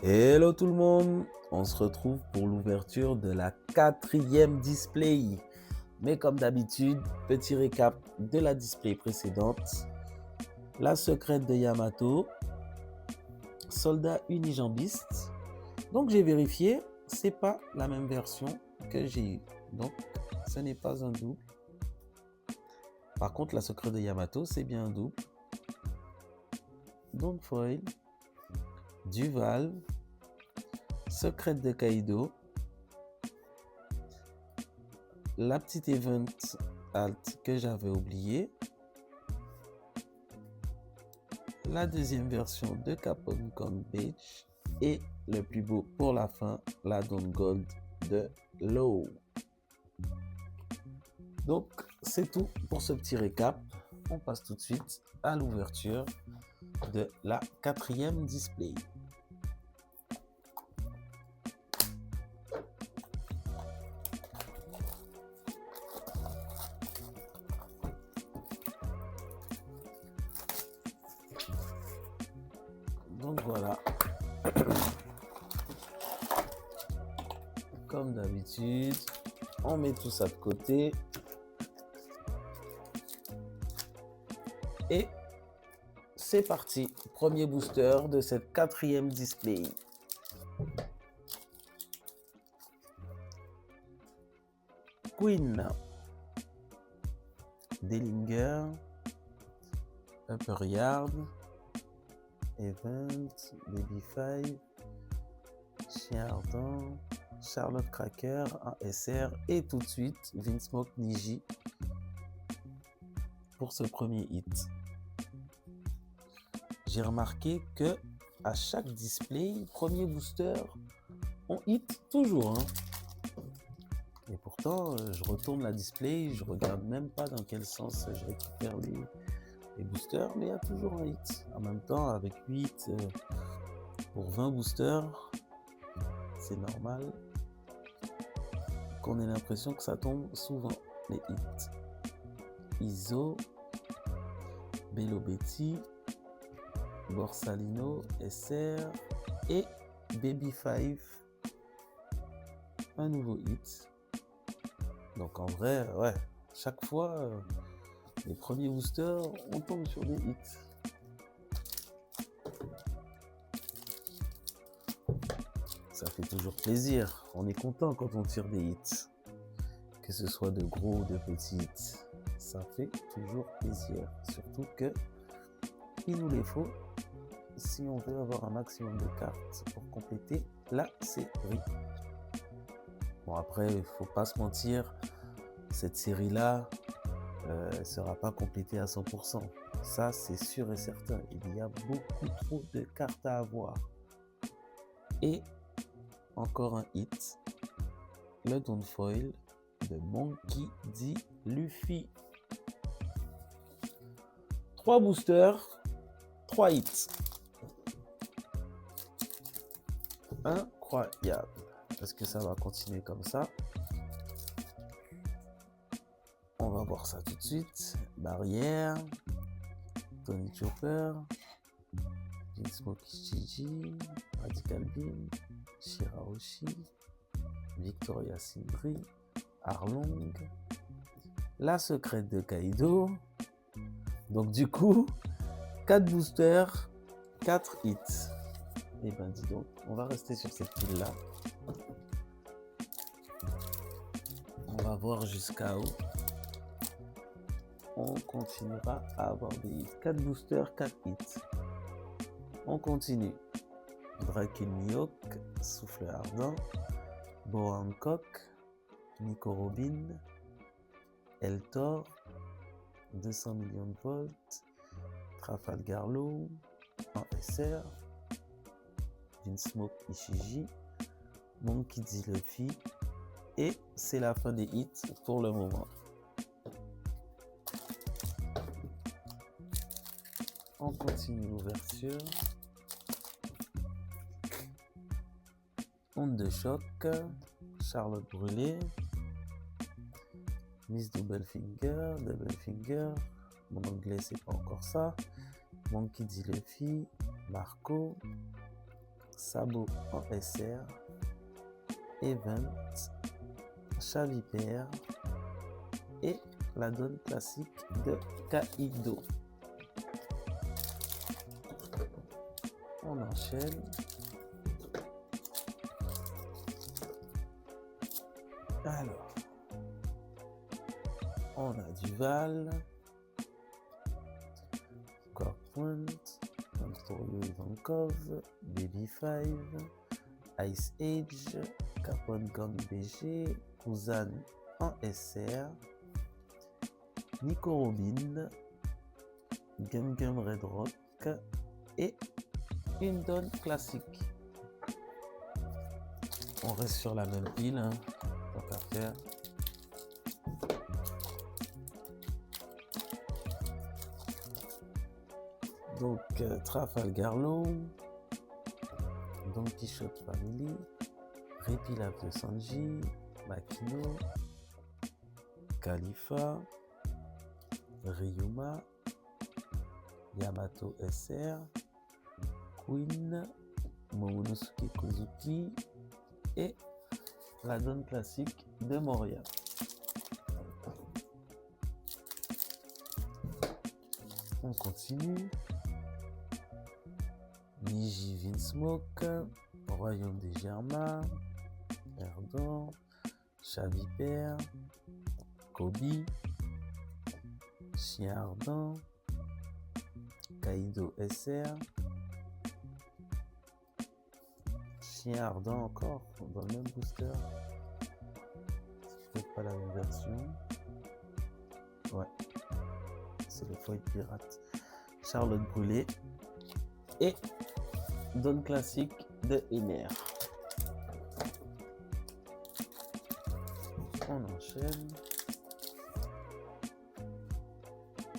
Hello tout le monde, on se retrouve pour l'ouverture de la 4e display. Mais comme d'habitude, petit récap de la display précédente. La secrète de Yamato, soldat unijambiste. Donc j'ai vérifié, c'est pas la même version que j'ai eue. Donc ce n'est pas un double. Par contre, la secrète de Yamato, c'est bien un double. Donc foil, Duval, secrète de Kaido, la petite event alt que j'avais oublié, la deuxième version de Capone Con Beach et le plus beau pour la fin, la Dawn Gold de Low. Donc c'est tout pour ce petit récap. On passe tout de suite à l'ouverture de la 4e display. Donc voilà, comme d'habitude, on met tout ça de côté et c'est parti. Premier booster de cette 4e display. Queen, Dellinger, Upper Yard, Event, Baby 5, Chien Ardent, Charlotte Cracker, un SR et tout de suite Vinsmoke Niji pour ce premier hit. J'ai remarqué que à chaque display, premier booster, on hit toujours. Et pourtant, je retourne la display, je regarde même pas dans quel sens je récupère les boosters, mais il y a toujours un hit. En même temps, avec 8 pour 20 boosters, c'est normal qu'on ait l'impression que ça tombe souvent, les hits. Iso, Bello Betty, Borsalino, SR et Baby 5, un nouveau hit. Donc en vrai, ouais, chaque fois, les premiers boosters, on tombe sur des hits. Ça fait toujours plaisir, on est content quand on tire des hits. Que ce soit de gros ou de petits hits, ça fait toujours plaisir. Surtout que il nous les faut si on veut avoir un maximum de cartes pour compléter la série. Bon après, il faut pas se mentir, cette série-là ne sera pas complétée à 100%. Ça, c'est sûr et certain. Il y a beaucoup trop de cartes à avoir. Et encore un hit, le Dawn Foil de Monkey D. Luffy. 3 boosters, 3 hits. Incroyable. Est-ce que ça va continuer comme ça? On va voir ça tout de suite. Barrière, Tony Chopper, Vinsmoke Ichiji, Radical Beam, Shirahoshi, Victoria Sindri, Arlong, la secrète de Kaido. Donc du coup, 4 boosters, 4 hits. Et ben dis donc, on va rester sur cette pile là. On va voir jusqu'à où on continuera à avoir des hits. 4 boosters, 4 hits. On continue. Dracul Mihawk, Souffle Ardent, Bo Hancock, Nico Robin, Eltor, 200 millions de volts, Trafalgar Law, un SR, Vinsmoke Ishiji, Monkey D. Luffy, et c'est la fin des hits pour le moment. On continue l'ouverture. Onde de choc, Charlotte Brûlée, Miss Double Finger, mon anglais c'est pas encore ça, Monkey D. Luffy, Marco, Sabot en SR, Event, Chavipère et la donne classique de Kaido. On enchaîne. Alors, on a Duval, Core Point, Antonio Ivankov, Baby 5, Ice Age, Capone Gang BG, Kuzan en SR, Nico Robin, Gum Gum Red Rock et une donne classique. On reste sur la même pile, hein, tant qu'à faire. Donc Trafalgar Law, Don Quichotte Family, Repilave de Sanji, Makino, Khalifa, Ryuma, Yamato SR, Queen, Momonosuke Kozuki et la donne classique de Moria. On continue. Niji Vinsmoke, Royaume des Germains, Erdor, Chavipère, Kobe, Chien Ardent, Kaido SR, Chien Ardent encore, dans le même booster. C'est peut-être pas la même version. Ouais, c'est le Foil Pirate. Charlotte Brûlée et donne classique de Ener. On enchaîne.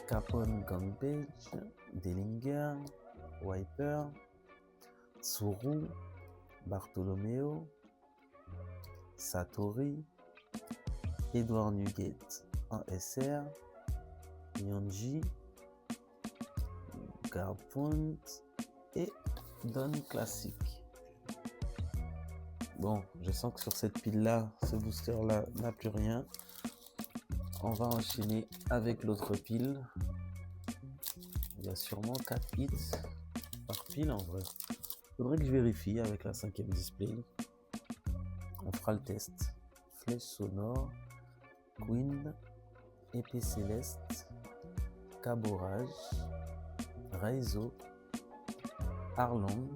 Capone Gangbage, Dellinger, Wiper, Tsuru, Bartolomeo, Satori, Edward Nugget en SR, Yonji, Guard Point et donne classique. Bon, je sens que sur cette pile là, ce booster là n'a plus rien. On va enchaîner avec l'autre pile. Il y a sûrement 4 hits par pile en vrai. Faudrait que je vérifie avec la 5e display. On fera le test. Flèche sonore, Queen, épée céleste, Caborage, Reizo, Arlong,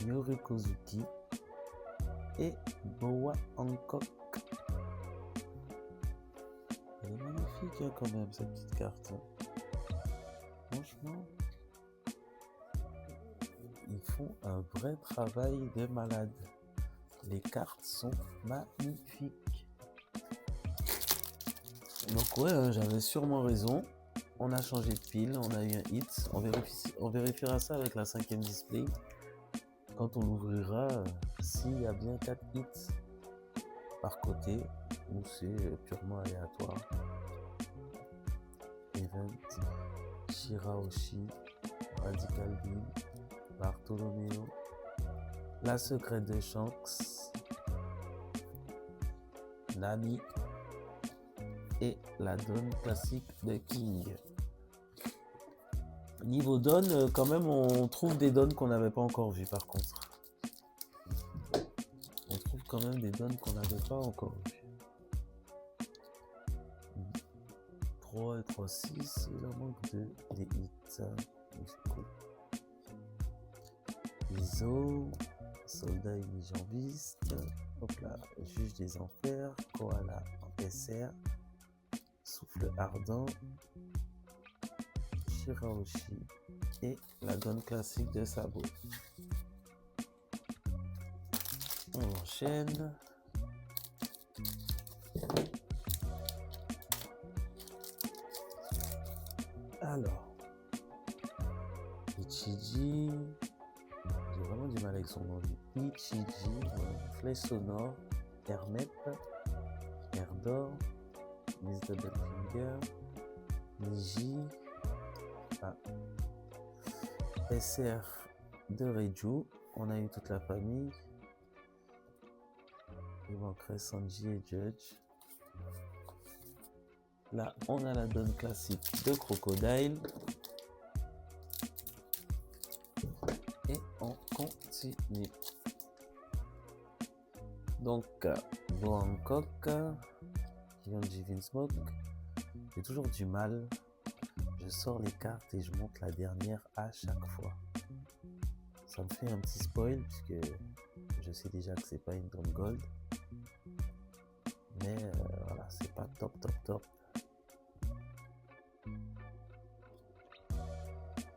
Yorikozuki et Boa Hancock. Elle est magnifique hein, quand même cette petite carte. Franchement, ils font un vrai travail de malade. Les cartes sont magnifiques. Donc ouais, hein, j'avais sûrement raison. On a changé de pile, on a eu un hit. On vérifiera ça avec la 5e display. Quand on l'ouvrira, s'il y a bien 4 hits par côté, ou c'est purement aléatoire. Event, Shirahoshi, Radical Beam, Bartolomeo, La Secrète de Shanks, Nami et la donne classique de King. Niveau donne, quand même, on trouve des donnes qu'on n'avait pas encore vues par contre. On trouve quand même des donnes qu'on n'avait pas encore vues. 3 et 3, 6, il en manque 2, des hits. Iso, Soldat unijambiste, hop là, Juge des Enfers, Koala en SR, Souffle Ardent, Shirahoshi et la donne classique de Sabot. On enchaîne. Alors, Ichiji, j'ai vraiment du mal avec son nom. Ichiji, Flèche sonore, Hermep, Erdor, Miss Doublefinger, Niji, la SR de Reiju. On a eu toute la famille. Il manquerait Sanji et Judge. Là, on a la donne classique de Crocodile. Et on continue. Donc, Hancock, Yonji Vinsmoke. J'ai toujours du mal. Je sors les cartes et je monte la dernière à chaque fois. Ça me fait un petit spoil puisque je sais déjà que c'est pas une Dawn Gold. Mais voilà, c'est pas top.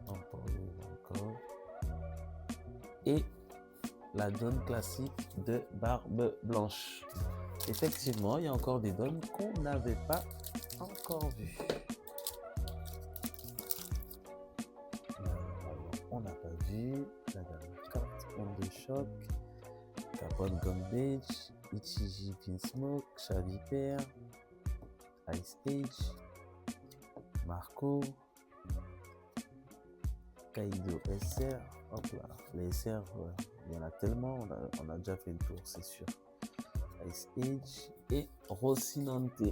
Encore. Et la donne classique de Barbe Blanche. Effectivement, il y a encore des donnes qu'on n'avait pas encore vues. On n'a pas vu la dernière carte, Onde de Choc, Capone Gunbage, Ichiji Vinsmoke, Chaviper, Ice Age, Marco, Kaido SR. Hop là, les SR, il y en a tellement, on a déjà fait le tour, c'est sûr. Ice Age et Rocinante.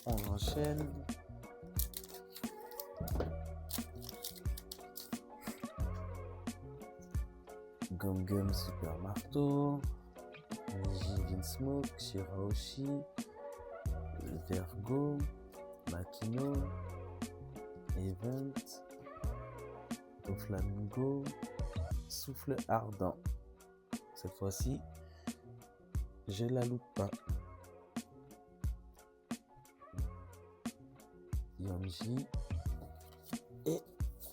On enchaîne. Gum Super Marteau, Niji Vinsmoke, Shirahoshi, Vergo, Makino, Event, Flamingo, Souffle Ardent. Cette fois-ci, je la loupe pas. Yonji et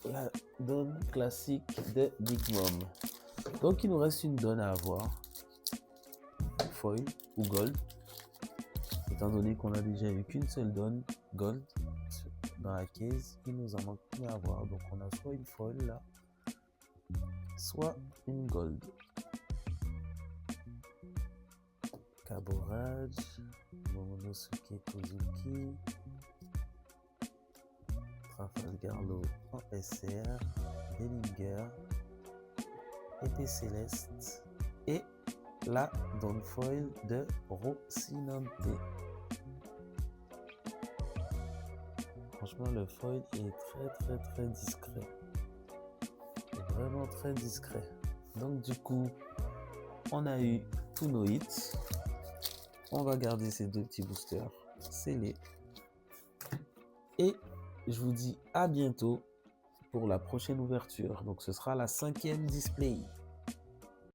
la donne classique de Big Mom. Donc il nous reste une donne à avoir, foil ou gold, étant donné qu'on a déjà eu qu'une seule donne gold dans la case, il nous en manque une à avoir. Donc on a soit une foil là, soit une gold. Kaborage, Momonosuke Kozuki, Trafalgar Law en SR, Bellinger, Épée Céleste et la Dawn Foil de Rocinante. Franchement, le foil est très discret. Vraiment très discret. Donc du coup, on a eu tous nos hits. On va garder ces deux petits boosters scellés. Et je vous dis à bientôt pour la prochaine ouverture. Donc ce sera la 5e display.